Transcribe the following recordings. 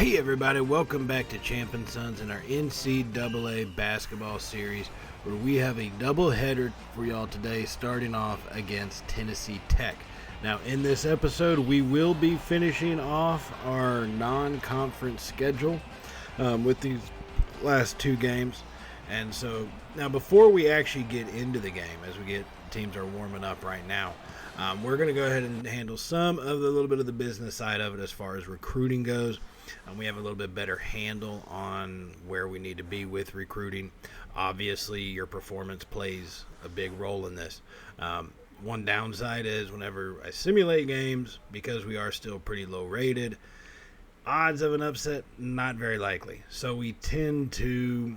Hey everybody, welcome back to Champ and Sons in our NCAA Basketball series, where we have a doubleheader for y'all today, starting off against Tennessee Tech. Now in this episode, we will be finishing off our non-conference schedule with these last two games. And so now before we actually get into the game, as teams are warming up right now, we're going to go ahead and handle some of the little bit of the business side of it as far as recruiting goes. We have a little bit better handle on where we need to be with recruiting. Obviously, your performance plays a big role in this. One downside is whenever I simulate games, because we are still pretty low rated, odds of an upset, not very likely. So we tend to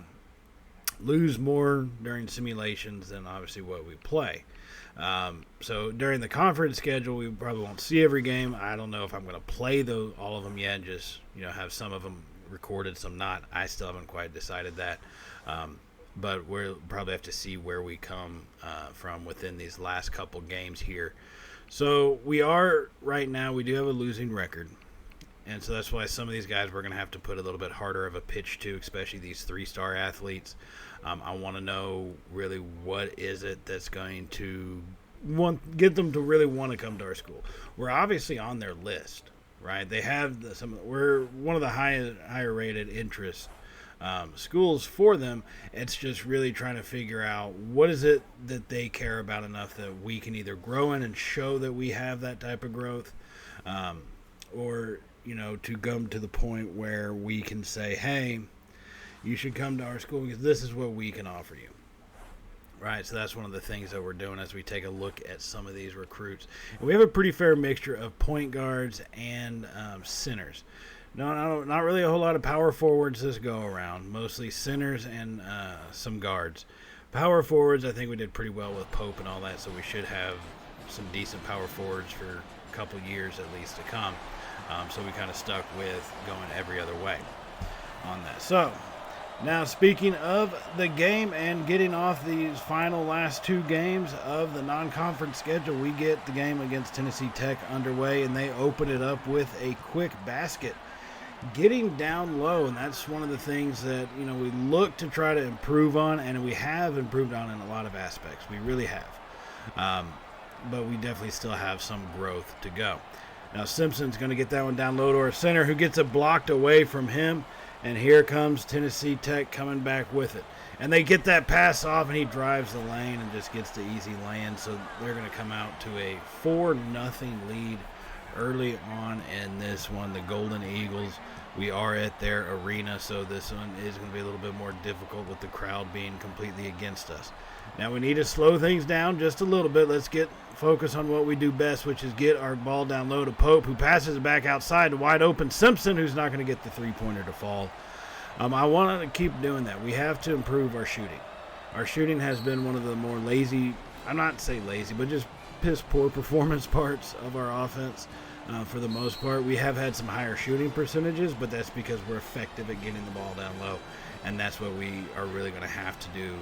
lose more during simulations than obviously what we play. So during the conference schedule, we probably won't see every game. I don't know if I'm going to play all of them yet, just have some of them recorded, some not. I still haven't quite decided that. But we'll probably have to see where we come from within these last couple games here. So we do have a losing record. And so that's why some of these guys we're going to have to put a little bit harder of a pitch to, especially these three-star athletes. I want to know really what is it that's going to get them to really want to come to our school. We're obviously on their list, right? They have we're one of the higher rated interest schools for them. It's just really trying to figure out what is it that they care about enough that we can either grow in and show that we have that type of growth, or to come to the point where we can say, hey, you should come to our school because this is what we can offer you. Right, so that's one of the things that we're doing as we take a look at some of these recruits. And we have a pretty fair mixture of point guards and centers. Not really a whole lot of power forwards this go around. Mostly centers and some guards. Power forwards, I think we did pretty well with Pope and all that, so we should have some decent power forwards for a couple years at least to come. So we kind of stuck with going every other way on that. So now speaking of the game and getting off these final last two games of the non-conference schedule, we get the game against Tennessee Tech underway, and they open it up with a quick basket. Getting down low, and that's one of the things that we look to try to improve on, and we have improved on in a lot of aspects. We really have. But we definitely still have some growth to go. Now Simpson's going to get that one down low to our center, who gets it blocked away from him. And here comes Tennessee Tech coming back with it. And they get that pass off, and he drives the lane and just gets the easy lay-in. So they're going to come out to a 4-0 lead early on in this one. The Golden Eagles, we are at their arena, so this one is going to be a little bit more difficult with the crowd being completely against us. Now we need to slow things down just a little bit. Let's get focus on what we do best, which is get our ball down low to Pope, who passes it back outside to wide open Simpson, who's not going to get the three-pointer to fall. I want to keep doing that. We have to improve our shooting. Our shooting has been one of the more lazy, I'm not saying lazy, but just piss-poor performance parts of our offense. For the most part, we have had some higher shooting percentages, but that's because we're effective at getting the ball down low, and that's what we are really going to have to do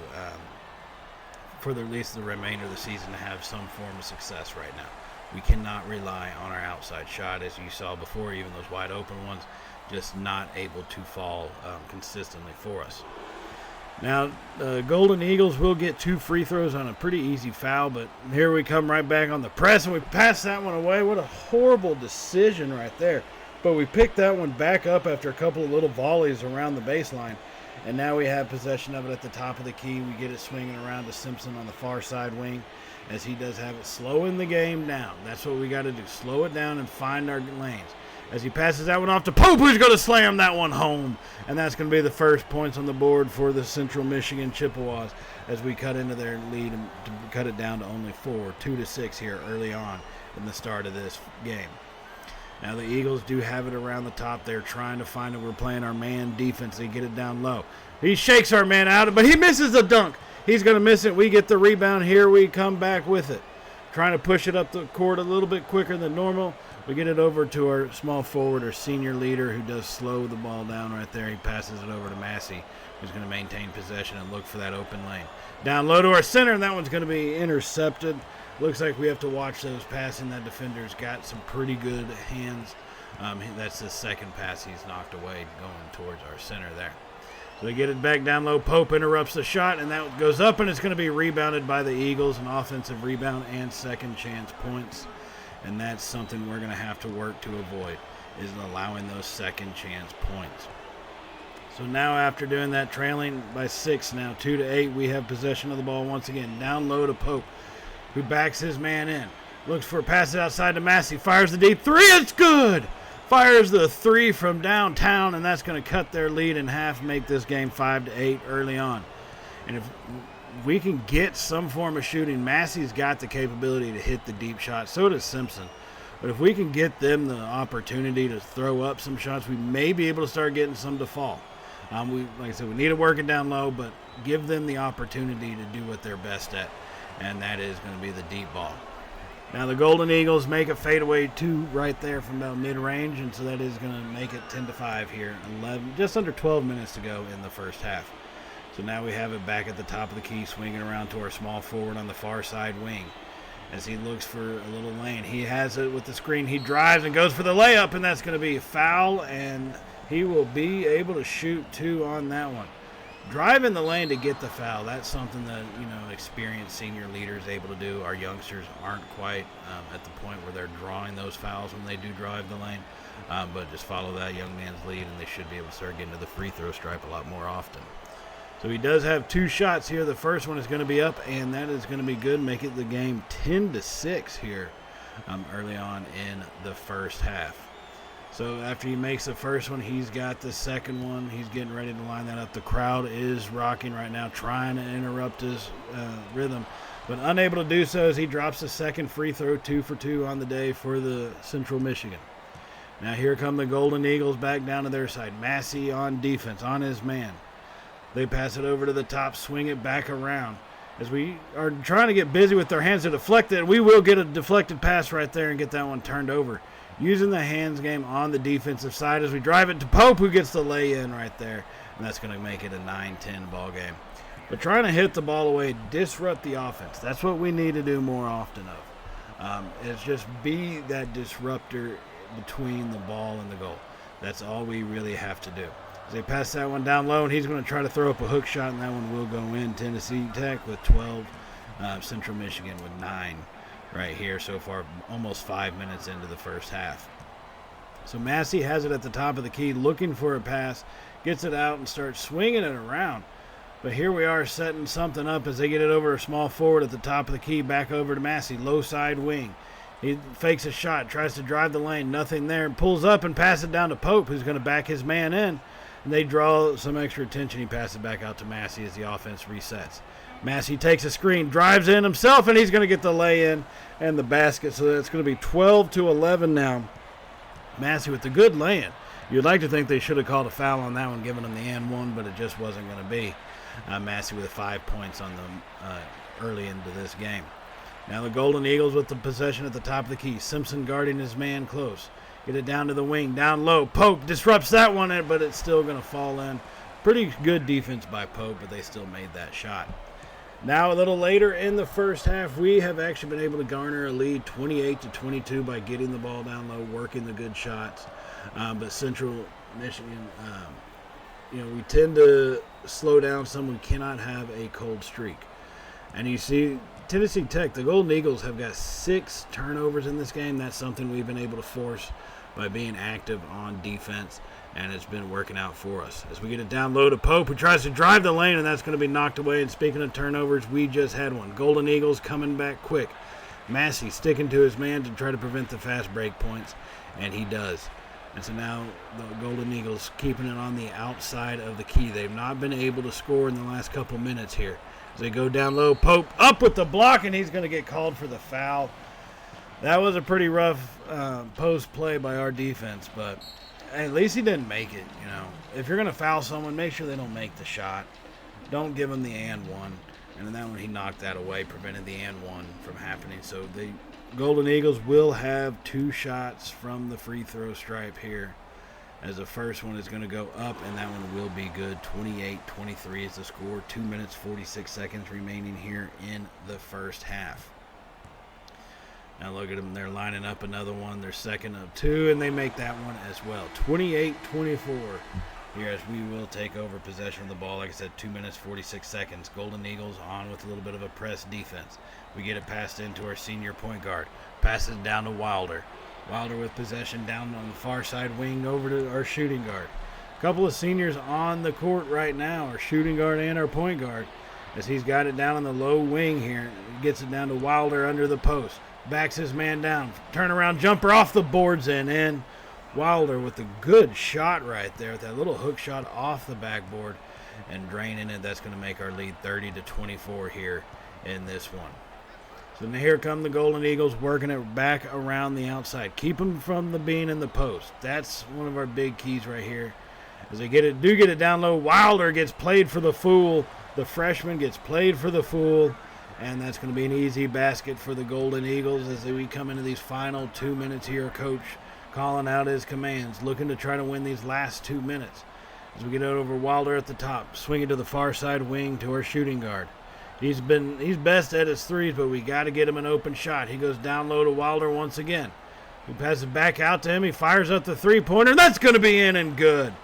for at least the remainder of the season to have some form of success right now. We cannot rely on our outside shot, as you saw before, even those wide open ones, just not able to fall consistently for us. Now, the Golden Eagles will get 2 free throws on a pretty easy foul, but here we come right back on the press, and we pass that one away. What a horrible decision right there. But we picked that one back up after a couple of little volleys around the baseline, and now we have possession of it at the top of the key. We get it swinging around to Simpson on the far side wing, as he does have it slowing the game down. That's what we got to do, slow it down and find our lanes. As he passes that one off to Pope, who's going to slam that one home. And that's going to be the first points on the board for the Central Michigan Chippewas as we cut into their lead and to cut it down to only 4, 2-6 here early on in the start of this game. Now the Eagles do have it around the top. They're trying to find it. We're playing our man defense. They get it down low. He shakes our man out, but he misses the dunk. He's going to miss it. We get the rebound. Here we come back with it. Trying to push it up the court a little bit quicker than normal. We get it over to our small forward, our senior leader, who does slow the ball down right there. He passes it over to Massey, who's going to maintain possession and look for that open lane. Down low to our center, and that one's going to be intercepted. Looks like we have to watch those passing. That defender's got some pretty good hands That's the second pass he's knocked away going towards our center there. So they get it back down low. Pope interrupts the shot, and that goes up, and it's going to be rebounded by the Eagles, an offensive rebound and second chance points. And that's something we're going to have to work to avoid, is allowing those second chance points. So now after doing that, trailing by 6 now, 2-8, we have possession of the ball once again. Down low to Pope, who backs his man in. Looks for a pass outside to Massey. Fires the deep three. It's good. Fires the three from downtown, and that's going to cut their lead in half, make this game 5-8 early on. And if we can get some form of shooting, Massey's got the capability to hit the deep shot. So does Simpson. But if we can get them the opportunity to throw up some shots, we may be able to start getting some to fall. Like I said, we need to work it down low, but give them the opportunity to do what they're best at, and that is going to be the deep ball. Now the Golden Eagles make a fadeaway 2 right there from about mid-range, and so that is going to make it 10-5 here. Just under 12 minutes to go in the first half. So now we have it back at the top of the key, swinging around to our small forward on the far side wing. As he looks for a little lane, he has it with the screen. He drives and goes for the layup, and that's going to be a foul, and he will be able to shoot 2 on that one. Driving the lane to get the foul, that's something that, experienced senior leaders able to do. Our youngsters aren't quite at the point where they're drawing those fouls when they do drive the lane, but just follow that young man's lead, and they should be able to start getting to the free throw stripe a lot more often. So he does have 2 shots here. The first one is going to be up, and that is going to be good, make it the game 10-6 here early on in the first half. So after he makes the first one, he's got the second one. He's getting ready to line that up. The crowd is rocking right now, trying to interrupt his rhythm, but unable to do so as he drops the second free throw, 2 for 2 on the day for the Central Michigan. Now here come the Golden Eagles back down to their side. Massey on defense, on his man. They pass it over to the top, swing it back around. As we are trying to get busy with their hands to deflect it, we will get a deflected pass right there and get that one turned over. Using the hands game on the defensive side as we drive it to Pope, who gets the lay-in right there. And that's going to make it a 9-10 ball game. But trying to hit the ball away, disrupt the offense. That's what we need to do more often of. Is just be that disruptor between the ball and the goal. That's all we really have to do. As they pass that one down low, and he's going to try to throw up a hook shot, and that one will go in. Tennessee Tech with 12, Central Michigan with 9. Right here so far, almost 5 minutes into the first half. So Massey has it at the top of the key, looking for a pass, gets it out and starts swinging it around. But here we are setting something up as they get it over a small forward at the top of the key, back over to Massey, low side wing. He fakes a shot, tries to drive the lane, nothing there, pulls up and passes it down to Pope, who's going to back his man in. And they draw some extra attention. He passes it back out to Massey as the offense resets. Massey takes a screen, drives in himself, and he's going to get the lay-in and the basket. So that's going to be 12-11 now. Massey with the good lay-in. You'd like to think they should have called a foul on that one, giving them the and one, but it just wasn't going to be. Massey with 5 points on them early into this game. Now the Golden Eagles with the possession at the top of the key. Simpson guarding his man close. Get it down to the wing, down low. Pope disrupts that one, but it's still going to fall in. Pretty good defense by Pope, but they still made that shot. Now a little later in the first half, we have actually been able to garner a lead 28-22 by getting the ball down low, working the good shots. But Central Michigan, we tend to slow down some. We cannot have a cold streak. And you see Tennessee Tech, the Golden Eagles have got 6 turnovers in this game. That's something we've been able to force by being active on defense, and it's been working out for us. As we get it down low to Pope, who tries to drive the lane, and that's going to be knocked away. And speaking of turnovers, we just had one. Golden Eagles coming back quick. Massey sticking to his man to try to prevent the fast break points, and he does. And so now the Golden Eagles keeping it on the outside of the key. They've not been able to score in the last couple minutes here. As they go down low, Pope up with the block, and he's going to get called for the foul. That was a pretty rough post play by our defense, but at least he didn't make it. If you're going to foul someone, make sure they don't make the shot. Don't give them the and one. And in that one, he knocked that away, prevented the and one from happening. So the Golden Eagles will have 2 shots from the free throw stripe here, as the first one is going to go up, and that one will be good. 28-23 is the score. 2 minutes, 46 seconds remaining here in the first half. Now look at them. They're lining up another one. They're second of two, and they make that one as well. 28-24 here as we will take over possession of the ball. Like I said, 2 minutes, 46 seconds. Golden Eagles on with a little bit of a press defense. We get it passed into our senior point guard. Passes it down to Wilder. Wilder with possession down on the far side wing over to our shooting guard. A couple of seniors on the court right now, our shooting guard and our point guard, as he's got it down on the low wing here. He gets it down to Wilder under the post. Backs his man down. Turnaround jumper off the boards and in. Wilder with a good shot right there. With that little hook shot off the backboard and draining it. That's going to make our lead 30-24 here in this one. So now here come the Golden Eagles working it back around the outside. Keep them from being in the post. That's one of our big keys right here. As they get it down low, Wilder gets played for the fool. The freshman gets played for the fool. And that's going to be an easy basket for the Golden Eagles as we come into these final 2 minutes here. Coach calling out his commands, looking to try to win these last 2 minutes. As we get it over Wilder at the top, swing it to the far side wing to our shooting guard. He's best at his threes, but we got to get him an open shot. He goes down low to Wilder once again. He passes it back out to him. He fires up the three-pointer. That's going to be in and good.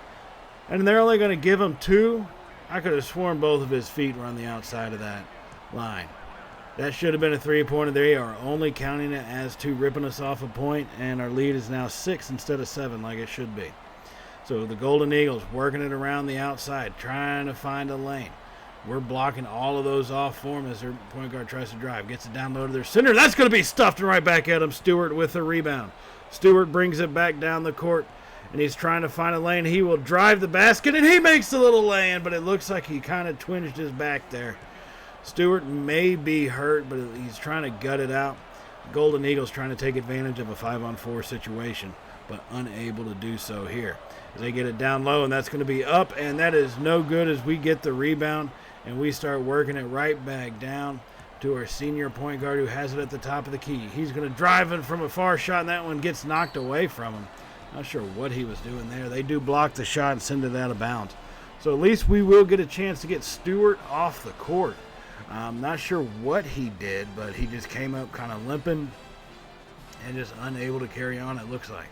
And they're only going to give him two. I could have sworn both of his feet were on the outside of that line. That should have been a three-pointer. They are only counting it as two, ripping us off a point, and our lead is now 6 instead of 7 like it should be. So the Golden Eagles working it around the outside, trying to find a lane. We're blocking all of those off for him as their point guard tries to drive. Gets it down low to their center. That's going to be stuffed and right back at him. Stewart with the rebound. Stewart brings it back down the court, and he's trying to find a lane. He will drive the basket, and he makes the little lay-in, but it looks like he kind of twinged his back there. Stewart may be hurt, but he's trying to gut it out. Golden Eagles trying to take advantage of a 5-on-4 situation, but unable to do so here. As they get it down low, and that's going to be up, and that is no good as we get the rebound, and we start working it right back down to our senior point guard who has it at the top of the key. He's going to drive it from a far shot, and that one gets knocked away from him. Not sure what he was doing there. They do block the shot and send it out of bounds. So at least we will get a chance to get Stewart off the court. I'm not sure what he did, but he just came up kind of limping and just unable to carry on, it looks like.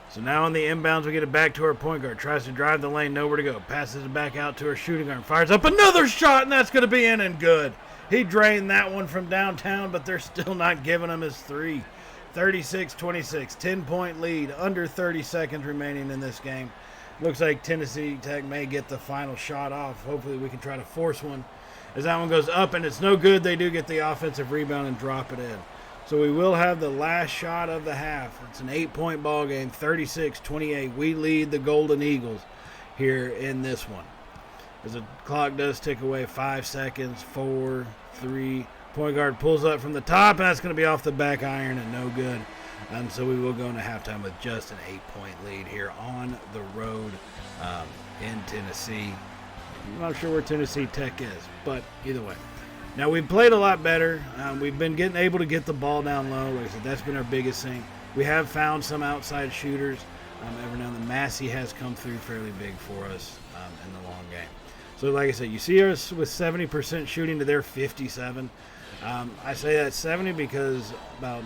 So now on the inbounds, we get it back to our point guard. Tries to drive the lane, nowhere to go. Passes it back out to our shooting guard. Fires up another shot, and that's going to be in and good. He drained that one from downtown, but they're still not giving him his three. 36-26, 10-point lead, under 30 seconds remaining in this game. Looks like Tennessee Tech may get the final shot off. Hopefully we can try to force one. As that one goes up and it's no good, they do get the offensive rebound and drop it in. So we will have the last shot of the half. It's an 8-point ball game, 36-28. We lead the Golden Eagles here in this one. As the clock does tick away, 5 seconds, 4, 3. Point guard pulls up from the top, and that's going to be off the back iron and no good. So we will go into halftime with just an 8-point lead here on the road in Tennessee. I'm not sure where Tennessee Tech is, but either way. Now, we've played a lot better. We've been able to get the ball down low. Like I said, that's been our biggest thing. We have found some outside shooters. Every now and then, Massey has come through fairly big for us in the long game. So, like I said, you see us with 70% shooting to their 57. I say that 70 because about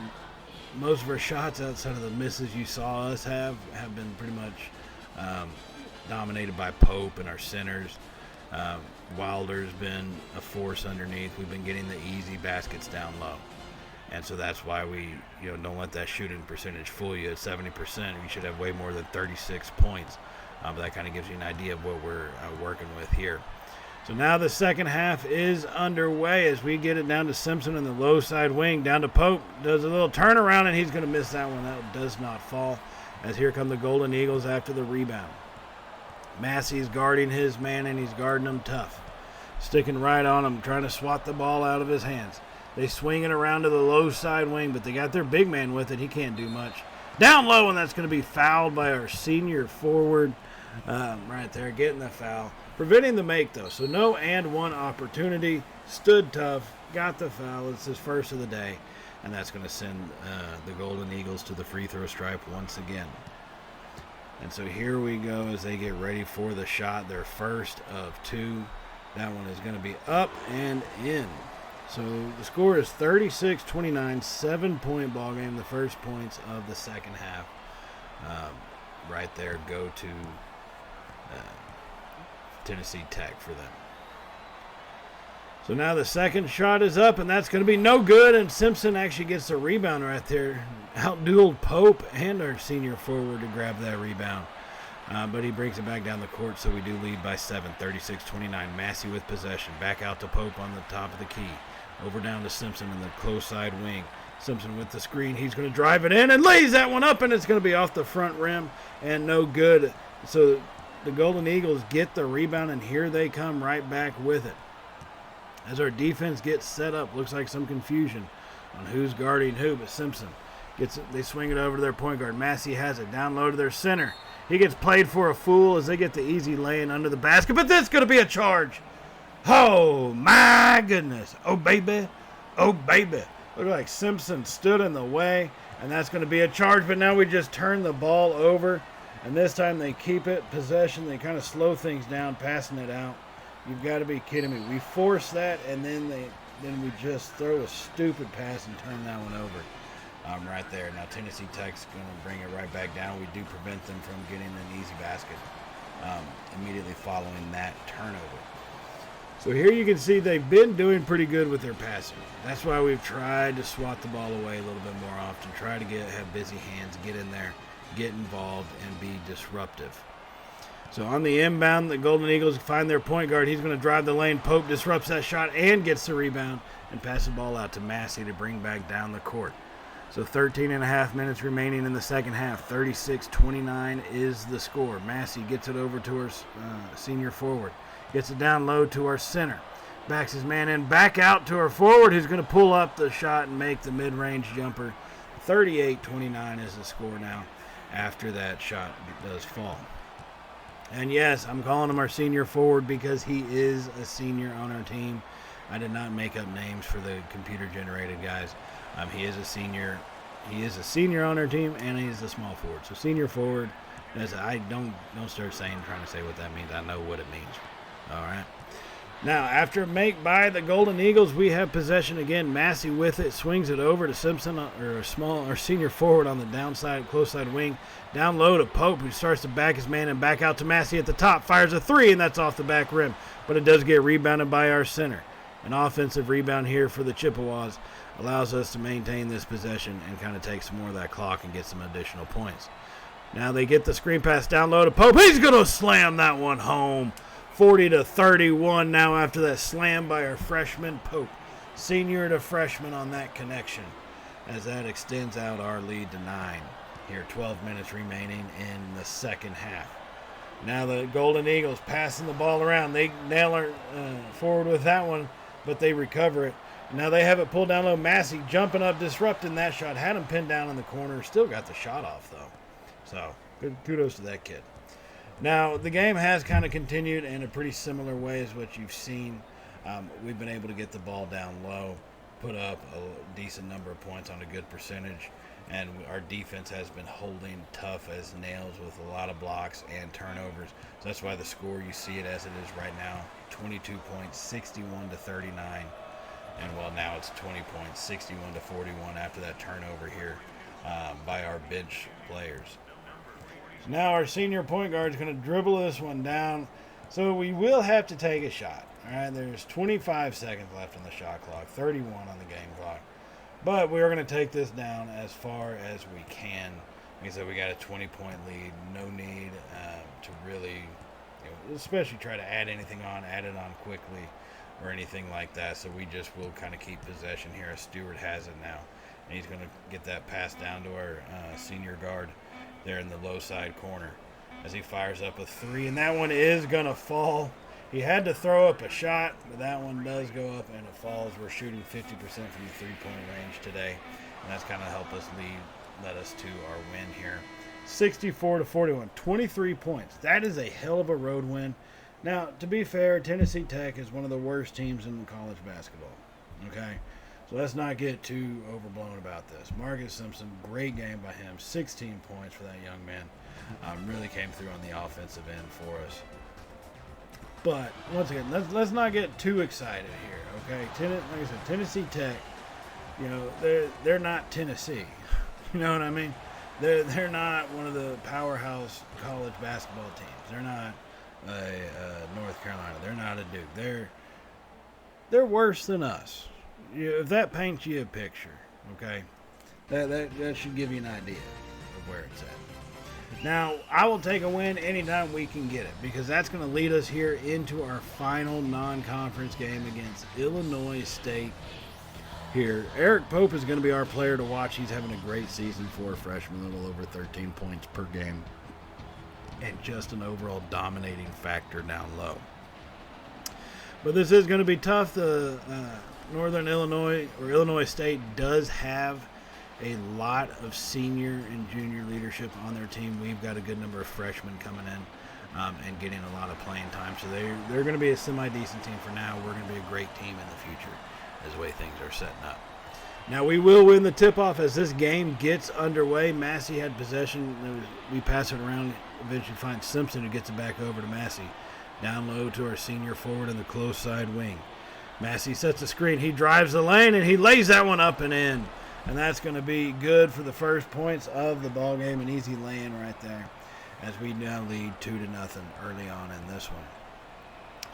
most of our shots outside of the misses you saw us have been pretty much dominated by Pope and our centers. Wilder's been a force underneath. We've been getting the easy baskets down low. And so that's why we don't let that shooting percentage fool you. At 70%, you should have way more than 36 points. But that kind of gives you an idea of what we're working with here. So now the second half is underway as we get it down to Simpson in the low side wing. Down to Pope. Does a little turnaround, and he's going to miss that one. That does not fall. As here come the Golden Eagles after the rebound. Massey's guarding his man, and he's guarding him tough. Sticking right on him, trying to swat the ball out of his hands. They swing it around to the low side wing, but they got their big man with it. He can't do much. Down low, and that's going to be fouled by our senior forward right there, getting the foul. Preventing the make, though. So no and one opportunity. Stood tough, got the foul. It's his first of the day, and that's going to send the Golden Eagles to the free throw stripe once again. And so here we go as they get ready for the shot, their first of two. That one is going to be up and in. So the score is 36-29, 7-point ball game. The first points of the second half, right there, go to Tennessee Tech for them. So now the second shot is up, and that's going to be no good, and Simpson actually gets the rebound right there. Outdueled Pope and our senior forward to grab that rebound. But he brings it back down the court, so we do lead by 7, 36-29. Massey with possession. Back out to Pope on the top of the key. Over down to Simpson in the close side wing. Simpson with the screen. He's going to drive it in and lays that one up, and it's going to be off the front rim and no good. So the Golden Eagles get the rebound, and here they come right back with it. As our defense gets set up, looks like some confusion on who's guarding who, but Simpson gets it. They swing it over to their point guard. Massey has it down low to their center. He gets played for a fool as they get the easy lay-in under the basket, but this is going to be a charge. Oh, my goodness. Oh, baby. Oh, baby. Look like Simpson stood in the way, and that's going to be a charge, but now we just turn the ball over, and this time they keep it possession. They kind of slow things down, passing it out. You've got to be kidding me. We force that, and then we just throw a stupid pass and turn that one over right there. Now Tennessee Tech's going to bring it right back down. We do prevent them from getting an easy basket immediately following that turnover. So here you can see they've been doing pretty good with their passing. That's why we've tried to swat the ball away a little bit more often, try to have busy hands, get in there, get involved, and be disruptive. So on the inbound, the Golden Eagles find their point guard. He's going to drive the lane. Pope disrupts that shot and gets the rebound and passes the ball out to Massey to bring back down the court. So 13 and a half minutes remaining in the second half. 36-29 is the score. Massey gets it over to our senior forward. Gets it down low to our center. Backs his man in. Back out to our forward, who's going to pull up the shot and make the mid-range jumper. 38-29 is the score now after that shot does fall. And yes, I'm calling him our senior forward because he is a senior on our team. I did not make up names for the computer-generated guys. He is a senior. He is a senior on our team, and he's a small forward. So senior forward. I don't start trying to say what that means. I know what it means. All right. Now, after a make by the Golden Eagles, we have possession again. Massey with it, swings it over to Simpson, or senior forward on the downside, close side wing. Down low to Pope, who starts to back his man and back out to Massey at the top. Fires a three, and that's off the back rim. But it does get rebounded by our center. An offensive rebound here for the Chippewas allows us to maintain this possession and kind of take some more of that clock and get some additional points. Now they get the screen pass down low to Pope. He's going to slam that one home. 40-31 now after that slam by our freshman Pope. Senior to freshman on that connection as that extends out our lead to 9. Here, 12 minutes remaining in the second half. Now the Golden Eagles passing the ball around. They nail our forward with that one, but they recover it. Now they have it pulled down low. Massey jumping up, disrupting that shot. Had him pinned down in the corner. Still got the shot off, though. So, good kudos to that kid. Now, the game has kind of continued in a pretty similar way as what you've seen. We've been able to get the ball down low, put up a decent number of points on a good percentage, and our defense has been holding tough as nails with a lot of blocks and turnovers. So that's why the score, you see it as it is right now, 22 points, 61-39. And, well, now it's 20 points, 61-41 after that turnover here by our bench players. So now our senior point guard is going to dribble this one down. So we will have to take a shot. All right, there's 25 seconds left on the shot clock, 31 on the game clock. But we're going to take this down as far as we can. Like I said, we got a 20-point lead. No need to really, especially try to add anything on, add it on quickly or anything like that. So we just will kind of keep possession here as Stewart has it now. And he's going to get that pass down to our senior guard there in the low side corner as he fires up a three. And that one is going to fall. He had to throw up a shot, but that one does go up and it falls. We're shooting 50% from the three-point range today, and that's kind of helped us led us to our win here. 64-41, 23 points. That is a hell of a road win. Now, to be fair, Tennessee Tech is one of the worst teams in college basketball, okay? So let's not get too overblown about this. Marcus Simpson, great game by him. 16 points for that young man. Really came through on the offensive end for us. But once again, let's not get too excited here, okay? Like I said, Tennessee Tech, you know, they're not Tennessee. You know what I mean? They're not one of the powerhouse college basketball teams. They're not North Carolina. They're not a Duke. They're worse than us. If that paints you a picture, okay, that should give you an idea of where it's at. Now, I will take a win anytime we can get it, because that's going to lead us here into our final non-conference game against Illinois State. Here, Eric Pope is going to be our player to watch. He's having a great season for a freshman, a little over 13 points per game, and just an overall dominating factor down low. But this is going to be tough. The Northern Illinois, or Illinois State, does have a lot of senior and junior leadership on their team. We've got a good number of freshmen coming in and getting a lot of playing time. So they're going to be a semi-decent team for now. We're going to be a great team in the future as the way things are setting up. Now, we will win the tip-off as this game gets underway. Massey had possession. We pass it around, eventually find Simpson, who gets it back over to Massey. Down low to our senior forward in the close side wing. Massey sets the screen. He drives the lane, and he lays that one up and in. And that's going to be good for the first points of the ball game. An easy lay-in right there as we now lead 2-0 early on in this one.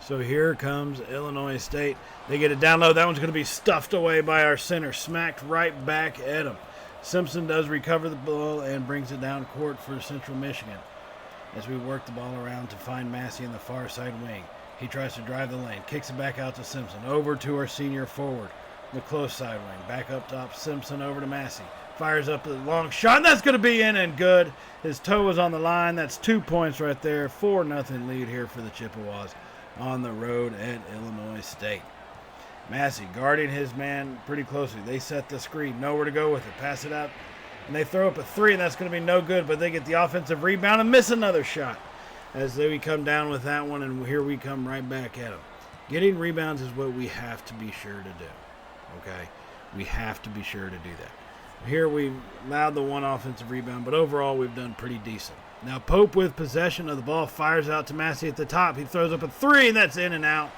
So here comes Illinois State. They get it down low. That one's going to be stuffed away by our center, smacked right back at him. Simpson does recover the ball and brings it down court for Central Michigan as we work the ball around to find Massey in the far side wing. He tries to drive the lane, kicks it back out to Simpson, over to our senior forward, the close side wing. Back up top, Simpson over to Massey. Fires up the long shot, and that's going to be in and good. His toe was on the line. That's 2 points right there. 4-0 lead here for the Chippewas on the road at Illinois State. Massey guarding his man pretty closely. They set the screen. Nowhere to go with it. Pass it out. And they throw up a three, and that's going to be no good. But they get the offensive rebound and miss another shot as we come down with that one. And here we come right back at them. Getting rebounds is what we have to be sure to do. Okay? We have to be sure to do that. Here we allowed the one offensive rebound, but overall we've done pretty decent. Now Pope with possession of the ball fires out to Massey at the top. He throws up a three, and that's in and out.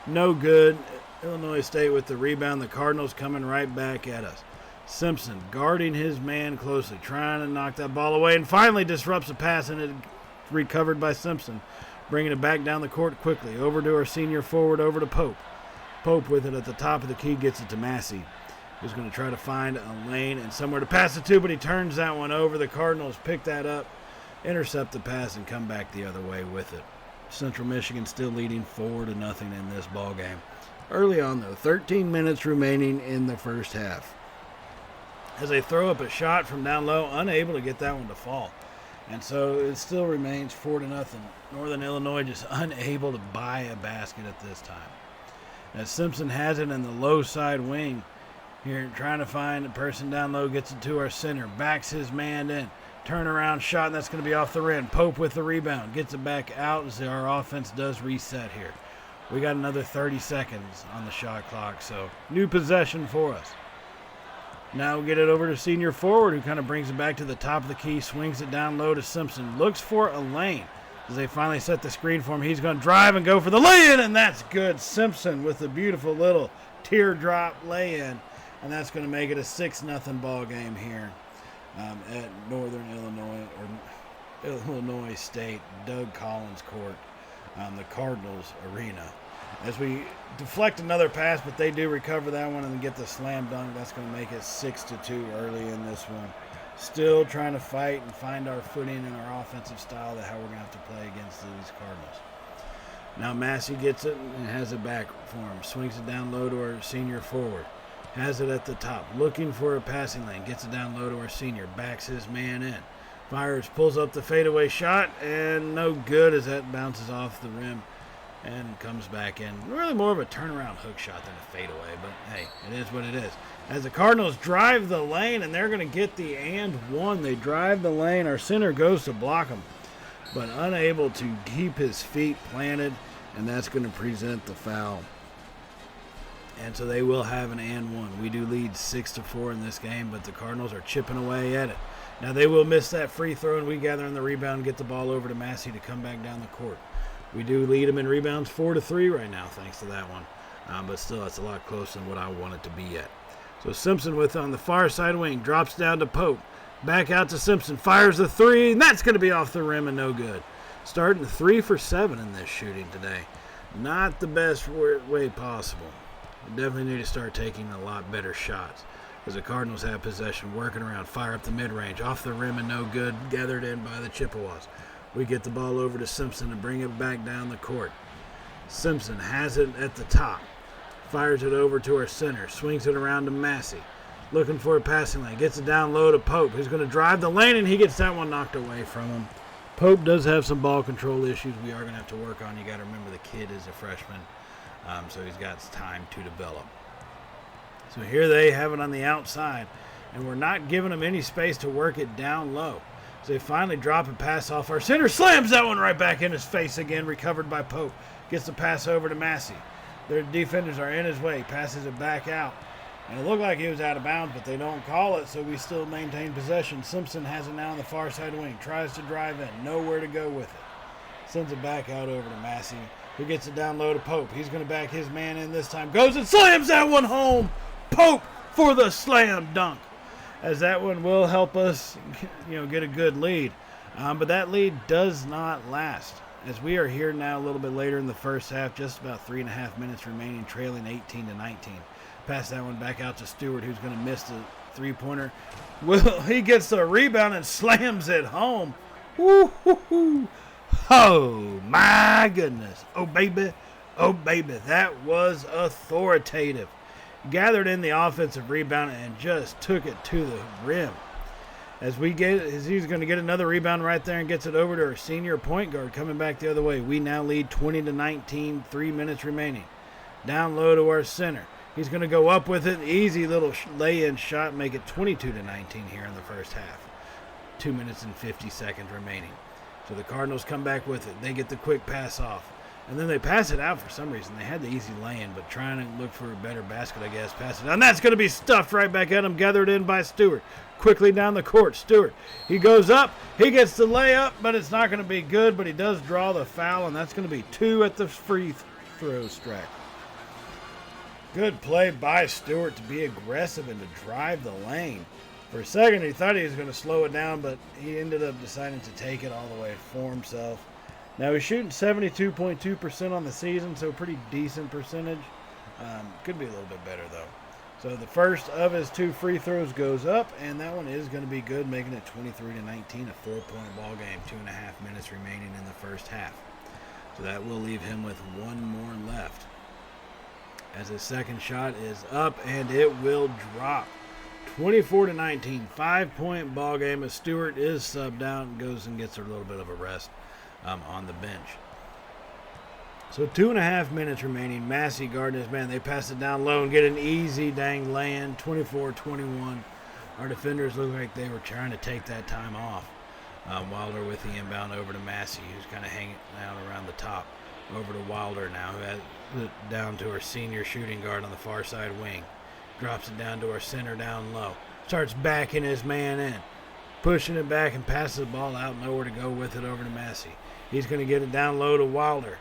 No good. Illinois State with the rebound. The Cardinals coming right back at us. Simpson guarding his man closely, trying to knock that ball away, and finally disrupts a pass, and it's recovered by Simpson, bringing it back down the court quickly. Over to our senior forward, over to Pope. Pope with it at the top of the key, gets it to Massey, who's going to try to find a lane and somewhere to pass it to, but he turns that one over. The Cardinals pick that up, intercept the pass, and come back the other way with it. Central Michigan still leading 4-0 in this ball game. Early on, though, 13 minutes remaining in the first half, as they throw up a shot from down low, unable to get that one to fall. And so it still remains 4-0. Northern Illinois just unable to buy a basket at this time. As Simpson has it in the low side wing, here trying to find a person down low, gets it to our center, backs his man in, turnaround shot, and that's going to be off the rim. Pope with the rebound, gets it back out as our offense does reset here. We got another 30 seconds on the shot clock, so new possession for us. Now we get it over to senior forward, who kind of brings it back to the top of the key, swings it down low to Simpson, looks for a lane. As they finally set the screen for him, he's going to drive and go for the lay-in, and that's good. Simpson with a beautiful little teardrop lay-in, and that's going to make it a 6-0 ball game here at Northern Illinois, or Illinois State, Doug Collins Court, the Cardinals Arena. As we deflect another pass, but they do recover that one and get the slam dunk. That's going to make it 6-2 early in this one. Still trying to fight and find our footing in our offensive style, that how we're going to have to play against these Cardinals. Now Massey gets it and has it back for him. Swings it down low to our senior forward. Has it at the top. Looking for a passing lane. Gets it down low to our senior. Backs his man in. Fires, pulls up the fadeaway shot, and no good as that bounces off the rim and comes back in. Really more of a turnaround hook shot than a fadeaway, but hey, it is what it is. As the Cardinals drive the lane, and they're going to get the and one. They drive the lane. Our center goes to block him, but unable to keep his feet planted, and that's going to present the foul. And so they will have an and one. We do lead 6-4 in this game, but the Cardinals are chipping away at it. Now they will miss that free throw, and we gather on the rebound and get the ball over to Massey to come back down the court. We do lead them in rebounds 4-3 right now, thanks to that one. But still, that's a lot closer than what I want it to be yet. So Simpson with on the far side wing, drops down to Pope. Back out to Simpson, fires the three, and that's going to be off the rim and no good. Starting 3 for 7 in this shooting today. Not the best way possible. We definitely need to start taking a lot better shots. As the Cardinals have possession, working around, fire up the mid-range, off the rim and no good, gathered in by the Chippewas. We get the ball over to Simpson to bring it back down the court. Simpson has it at the top. Fires it over to our center. Swings it around to Massey. Looking for a passing lane. Gets it down low to Pope, who's going to drive the lane, and he gets that one knocked away from him. Pope does have some ball control issues we are going to have to work on. You got to remember the kid is a freshman, so he's got time to develop. So here they have it on the outside, and we're not giving them any space to work it down low. So they finally drop a pass off our center. Slams that one right back in his face again, recovered by Pope. Gets the pass over to Massey. Their defenders are in his way. Passes it back out. And it looked like he was out of bounds, but they don't call it, so we still maintain possession. Simpson has it now on the far side wing. Tries to drive in. Nowhere to go with it. Sends it back out over to Massey, who gets it down low to Pope. He's going to back his man in this time. Goes and slams that one home. Pope for the slam dunk. As that one will help us, get a good lead. But that lead does not last. As we are here now a little bit later in the first half, just about 3.5 minutes remaining, trailing 18-19. Pass that one back out to Stewart, who's going to miss the three-pointer. Well, he gets the rebound and slams it home. Woo-hoo-hoo. Oh, my goodness. Oh, baby. Oh, baby. That was authoritative. Gathered in the offensive rebound and just took it to the rim. As he's going to get another rebound right there and gets it over to our senior point guard coming back the other way. We now lead 20-19, 3 minutes remaining. Down low to our center. He's going to go up with it. Easy little lay-in shot, make it 22-19 here in the first half. 2 minutes and 50 seconds remaining. So the Cardinals come back with it. They get the quick pass off. And then they pass it out for some reason. They had the easy lay-in, but trying to look for a better basket, I guess. Pass it out. And that's going to be stuffed right back at him. Gathered in by Stewart. Quickly down the court. Stewart. He goes up. He gets the layup, but it's not going to be good. But he does draw the foul, and that's going to be 2 at the free throw strike. Good play by Stewart to be aggressive and to drive the lane. For a second, he thought he was going to slow it down, but he ended up deciding to take it all the way for himself. Now, he's shooting 72.2% on the season, so pretty decent percentage. Could be a little bit better, though. So the first of his 2 free throws goes up, and that one is going to be good, making it 23-19, a 4-point ball game, 2.5 minutes remaining in the first half. So that will leave him with 1 more left. As his second shot is up, and it will drop. 24-19, 5-point ball game as Stewart is subbed out and goes and gets a little bit of a rest on the bench. So 2.5 minutes remaining. Massey guarding his man. They pass it down low and get an easy dang lay-in, 24-21. Our defenders look like they were trying to take that time off. Wilder with the inbound over to Massey, who's kind of hanging out around the top. Over to Wilder now, who has it down to our senior shooting guard on the far side wing. Drops it down to our center down low. Starts backing his man in. Pushing it back and passes the ball out. Nowhere to go with it over to Massey. He's going to get it down low to Wilder,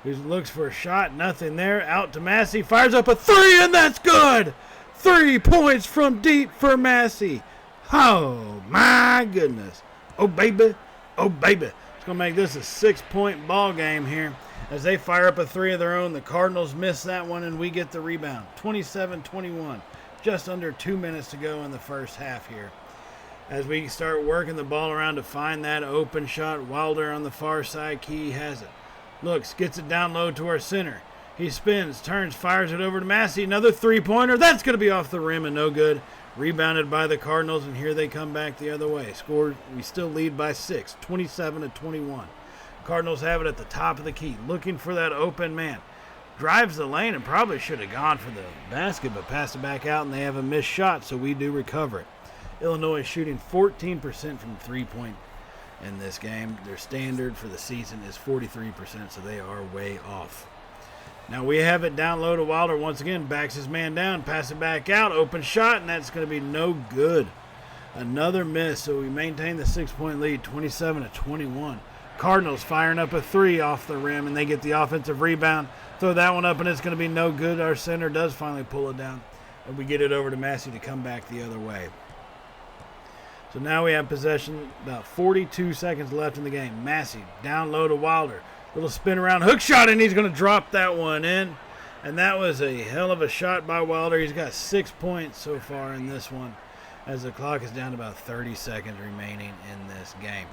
who looks for a shot. Nothing there. Out to Massey. Fires up a 3, and that's good. 3 points from deep for Massey. Oh, my goodness. Oh, baby. Oh, baby. It's going to make this a 6-point ball game here. As they fire up a 3 of their own, the Cardinals miss that one, and we get the rebound. 27-21. Just under 2 minutes to go in the first half here. As we start working the ball around to find that open shot, Wilder on the far side, Key has it. Looks, gets it down low to our center. He spins, turns, fires it over to Massey. Another 3-pointer. That's going to be off the rim and no good. Rebounded by the Cardinals, and here they come back the other way. We still lead by 6, 27-21. Cardinals have it at the top of the key, looking for that open man. Drives the lane and probably should have gone for the basket, but passed it back out, and they have a missed shot, so we do recover it. Illinois shooting 14% from 3-point in this game. Their standard for the season is 43%, so they are way off. Now we have it down low to Wilder once again. Backs his man down, pass it back out, open shot, and that's going to be no good. Another miss, so we maintain the 6-point lead, 27-21. Cardinals firing up a three off the rim, and they get the offensive rebound. Throw that one up, and it's going to be no good. Our center does finally pull it down, and we get it over to Massey to come back the other way. So now we have possession, about 42 seconds left in the game. Massey down low to Wilder. Little spin around hook shot, and he's going to drop that one in. And that was a hell of a shot by Wilder. He's got 6 points so far in this one, as the clock is down to about 30 seconds remaining in this game.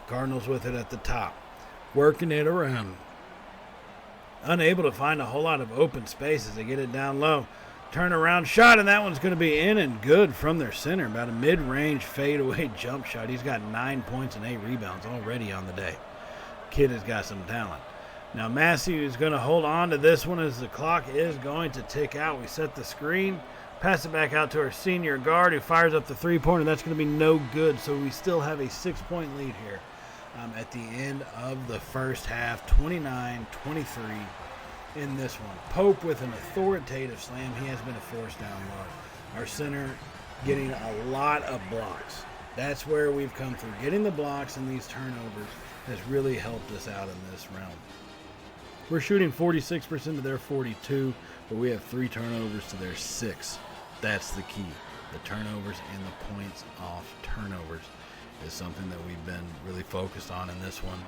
Cardinals with it at the top, working it around. Unable to find a whole lot of open spaces. They get it down low. Turnaround shot, and that one's going to be in and good from their center. About a mid-range fadeaway jump shot. He's got 9 points and 8 rebounds already on the day. Kid has got some talent. Now Massey is going to hold on to this one as the clock is going to tick out. We set the screen, pass it back out to our senior guard who fires up the three-pointer. That's going to be no good, so we still have a 6-point lead here at the end of the first half, 29-23 in this one. Pope with an authoritative slam. He has been a force down low. Our center getting a lot of blocks. That's where we've come through. Getting the blocks and these turnovers has really helped us out in this realm. We're shooting 46% to their 42, but we have 3 turnovers to their 6. That's the key. The turnovers and the points off turnovers is something that we've been really focused on in this one,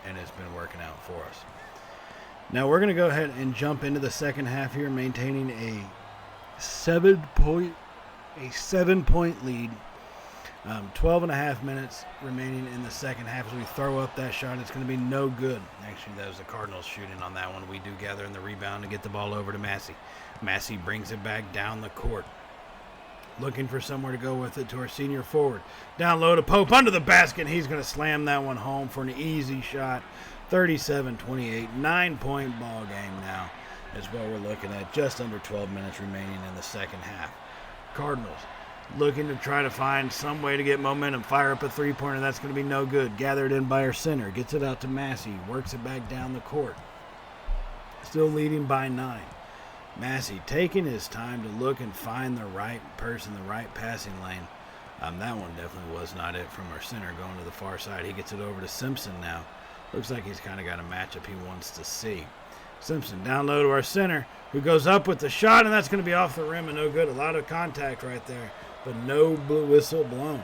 and it's been working out for us. Now we're going to go ahead and jump into the second half here, maintaining a 7-point lead. 12 and a half minutes remaining in the second half as we throw up that shot. It's going to be no good. Actually, that was the Cardinals shooting on that one. We do gather in the rebound to get the ball over to Massey. Massey brings it back down the court. Looking for somewhere to go with it to our senior forward. Down low to Pope under the basket. He's going to slam that one home for an easy shot. 37-28. 9-point ball game now is what we're looking at. Just under 12 minutes remaining in the second half. Cardinals looking to try to find some way to get momentum. Fire up a three-pointer. That's going to be no good. Gathered in by our center. Gets it out to Massey. Works it back down the court. Still leading by 9. Massey taking his time to look and find the right person, the right passing lane. That one definitely was not it from our center going to the far side. He gets it over to Simpson now. Looks like he's kind of got a matchup he wants to see. Simpson down low to our center, who goes up with the shot, and that's going to be off the rim and no good. A lot of contact right there, but no blue whistle blown.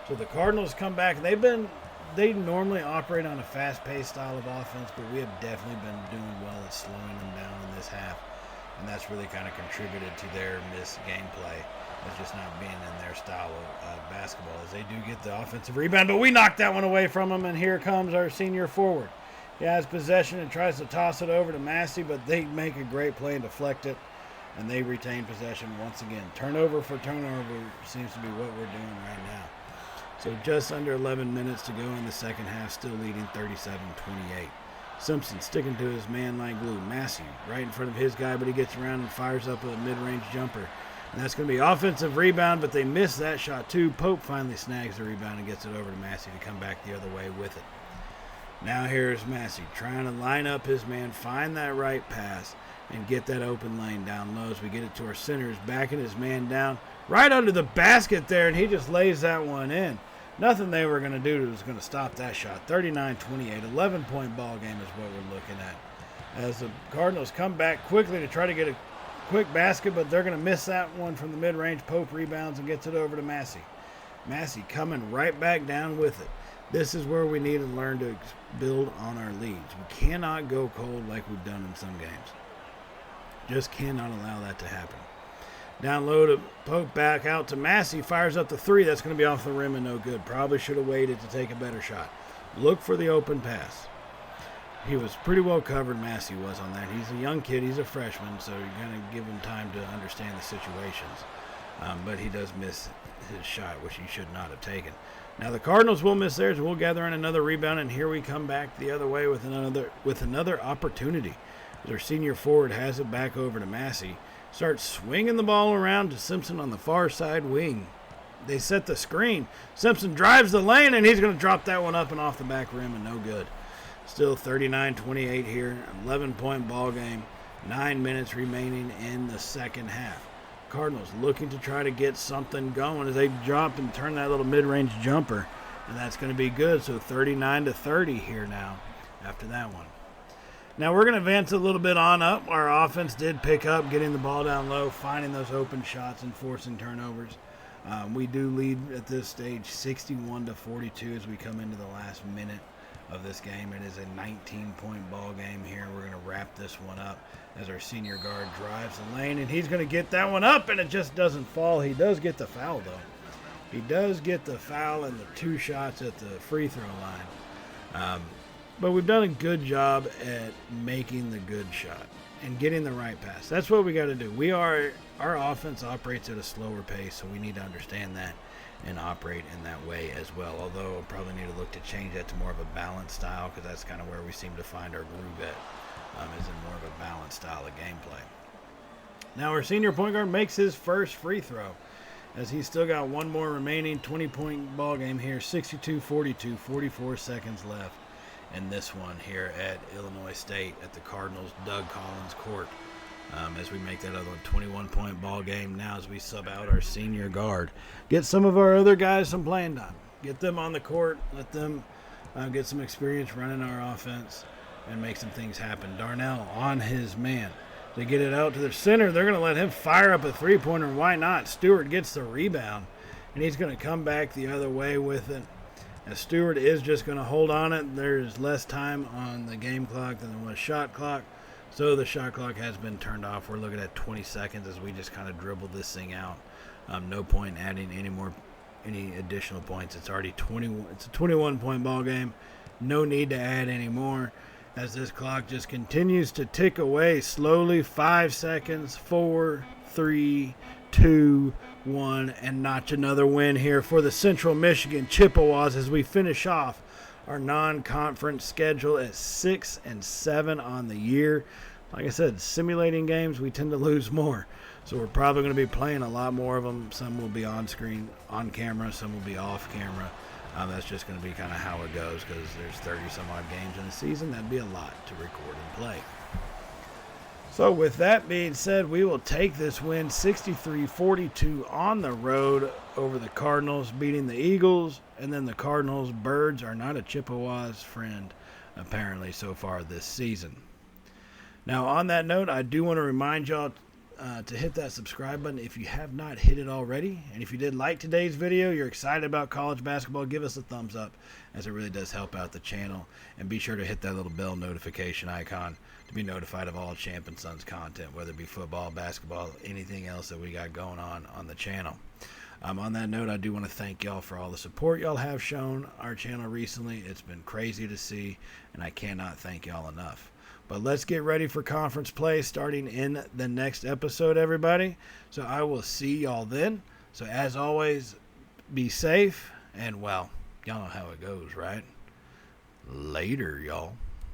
So the Cardinals come back. They normally operate on a fast-paced style of offense, but we have definitely been doing well at slowing them down in this half. And that's really kind of contributed to their missed gameplay. It's just not being in their style of basketball, as they do get the offensive rebound. But we knocked that one away from them, and here comes our senior forward. He has possession and tries to toss it over to Massey, but they make a great play and deflect it, and they retain possession once again. Turnover for turnover seems to be what we're doing right now. So just under 11 minutes to go in the second half, still leading 37-28. Simpson sticking to his man like glue. Massey right in front of his guy, but he gets around and fires up with a mid-range jumper. And that's going to be offensive rebound, but they miss that shot too. Pope finally snags the rebound and gets it over to Massey to come back the other way with it. Now here's Massey trying to line up his man, find that right pass, and get that open lane down low as we get it to our centers, backing his man down right under the basket there, and he just lays that one in. Nothing they were going to do was going to stop that shot. 39-28, 11-point ball game is what we're looking at. As the Cardinals come back quickly to try to get a quick basket, but they're going to miss that one from the mid-range. Pope rebounds and gets it over to Massey. Massey coming right back down with it. This is where we need to learn to build on our leads. We cannot go cold like we've done in some games. Just cannot allow that to happen. Down low to Pope, back out to Massey. Fires up the three. That's going to be off the rim and no good. Probably should have waited to take a better shot. Look for the open pass. He was pretty well covered, Massey was, on that. He's a young kid. He's a freshman, so you're going to give him time to understand the situations. But he does miss his shot, which he should not have taken. Now the Cardinals will miss theirs. We'll gather in another rebound, and here we come back the other way with another opportunity. Their senior forward has it back over to Massey. Starts swinging the ball around to Simpson on the far side wing. They set the screen. Simpson drives the lane, and he's going to drop that one up and off the back rim and no good. Still 39-28 here. 11-point ball game. 9 minutes remaining in the second half. Cardinals looking to try to get something going as they drop and turn that little mid-range jumper. and that's going to be good. So 39-30 here now after that one. Now we're going to advance a little bit on up. Our offense did pick up, getting the ball down low, finding those open shots, and forcing turnovers. We do lead at this stage 61-42 as we come into the last minute of this game. It is a 19-point ball game here. We're going to wrap this one up as our senior guard drives the lane, and he's going to get that one up, and it just doesn't fall. He does get the foul, though. He does get the foul and the 2 shots at the free throw line. But we've done a good job at making the good shot and getting the right pass. That's what we got to do. Our offense operates at a slower pace, so we need to understand that and operate in that way as well. Although we'll probably need to look to change that to more of a balanced style, because that's kind of where we seem to find our groove at, is in more of a balanced style of gameplay. Now our senior point guard makes his first free throw, as he's still got one more remaining. 20-point ball game here, 62-42, 44 seconds left in this one here at Illinois State at the Cardinals' Doug Collins court. As we make that other one, 21-point ball game now as we sub out our senior guard. Get some of our other guys some playing time. Get them on the court. Let them get some experience running our offense and make some things happen. Darnell on his man. They get it out to the center. They're going to let him fire up a three-pointer. Why not? Stewart gets the rebound, and he's going to come back the other way with it. As Stewart is just going to hold on it. There's less time on the game clock than there was shot clock. So the shot clock has been turned off. We're looking at 20 seconds as we just kind of dribble this thing out. No point adding any additional points. It's already 20. It's a 21-point ball game. No need to add any more as this clock just continues to tick away slowly. 5 seconds, 4, 3, 2, 1, and notch another win here for the Central Michigan Chippewas as we finish off our non-conference schedule at 6-7 on the year. Like I said, simulating games, we tend to lose more. So we're probably going to be playing a lot more of them. Some will be on screen, on camera. Some will be off camera. That's just going to be kind of how it goes, because there's 30-some-odd games in the season. That'd be a lot to record and play. So with that being said, we will take this win 63-42 on the road over the Cardinals, beating the Eagles. And then the Cardinals, birds are not a Chippewa's friend, apparently, so far this season. Now, on that note, I do want to remind y'all to hit that subscribe button if you have not hit it already. And if you did like today's video, you're excited about college basketball, give us a thumbs up, as it really does help out the channel. And be sure to hit that little bell notification icon to be notified of all Champ and Sons content, whether it be football, basketball, anything else that we got going on the channel. On that note, I do want to thank y'all for all the support y'all have shown our channel recently. It's been crazy to see, and I cannot thank y'all enough. But let's get ready for conference play starting in the next episode, everybody. So I will see y'all then. So as always, be safe, and well, y'all know how it goes, right? Later, y'all.